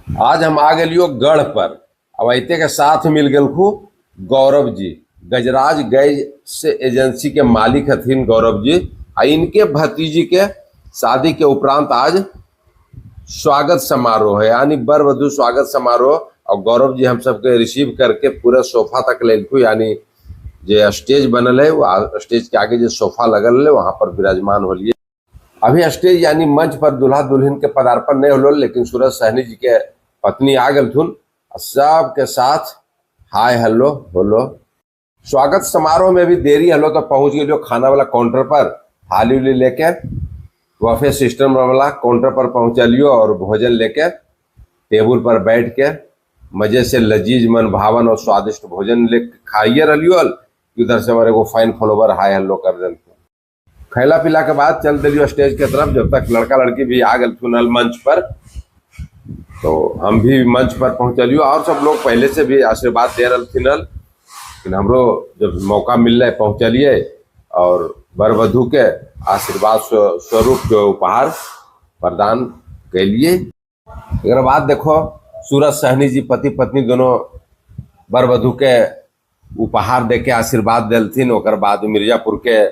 आज हम आ गलियो गढ़ पर। अब ऐते के साथ मिल गल खू गौरव जी, गजराज गैस से एजेंसी के मालिक हथिन गौरव जी। आ इनके भतीजी के शादी के उपरांत आज स्वागत समारोह है, यानी बर वधु स्वागत समारोह। और गौरव जी हम सबके रिसीव करके पूरा सोफा तक ले लखू, यानी जो स्टेज बनल है वो स्टेज के आगे जो सोफा लगल है वहां पर विराजमान होलिए। अभी स्टेज यानी मंच पर दूल्हा दुल्हन के पदार्पण नहीं होलो, लेकिन सूरज सहनी जी के पत्नी आ गलथुन। सब के साथ हाय हेलो होलो। स्वागत समारोह में भी देरी हलो तो पहुंच गए जो खाना वाला काउंटर पर थाली उली लेके बफे सिस्टम वाला काउंटर पर पहुंचलियो और भोजन लेके टेबल पर बैठ के मजे से लजीज मन भावन और स्वादिष्ट भोजन ले खाइए रहियो। उधर से हमारे को फाइन फॉलोवर हाय हेलो कर दिल। खैला पीला के बाद चल दिलियो स्टेज के तरफ, जब तक लड़का लड़की भी आ गल मंच पर। तो हम भी मंच पर पहुंचलियो और सब लोग पहले से भी आशीर्वाद दे रहे, लेकिन हमरो जब मौका मिल रहा है पहुंचलिए और वर वधु के आशीर्वाद स्वरूप जो उपहार प्रदान के लिए। एक बात देखो, सूरज सहनी जी पति पत्नी दोनों वर वधु के उपहार दे के आशीर्वाद दिलथिन। ओकर बाद मिर्जापुर के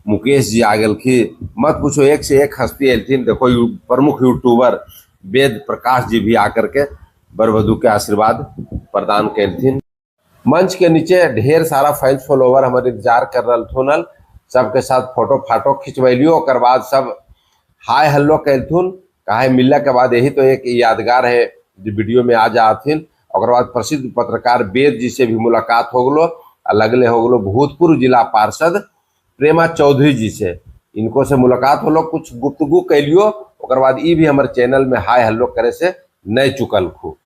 मुकेश जी आ गलखी, मत पूछो एक से एक हस्ती एलथिन। देखो प्रमुख यूट्यूबर वेद प्रकाश जी भी आकर के वर वधु के आशीर्वाद प्रदान कैलथिन। मंच के नीचे ढेर सारा फैंस फॉलोवर हमारे इंतजार कर रहा, सबके साथ फोटो फाटो खिंचवैलियो। ओकर बाद सब हाय हेलो कैलथुन। कहे मिलने के बाद यही तो एक यादगार है जो वीडियो में आ जाथिन। और बाद प्रसिद्ध पत्रकार वेद जी से भी मुलाकात हो गलो। लगले हो गलो भूतपूर्व जिला पार्षद प्रेमा चौधरी जी से, इनको से मुलाकात होलो, कुछ गुफ्तगू कैलियो। ओकर बाद ई भी हमारे चैनल में हाय हेलो करे से नहीं चुकल खू।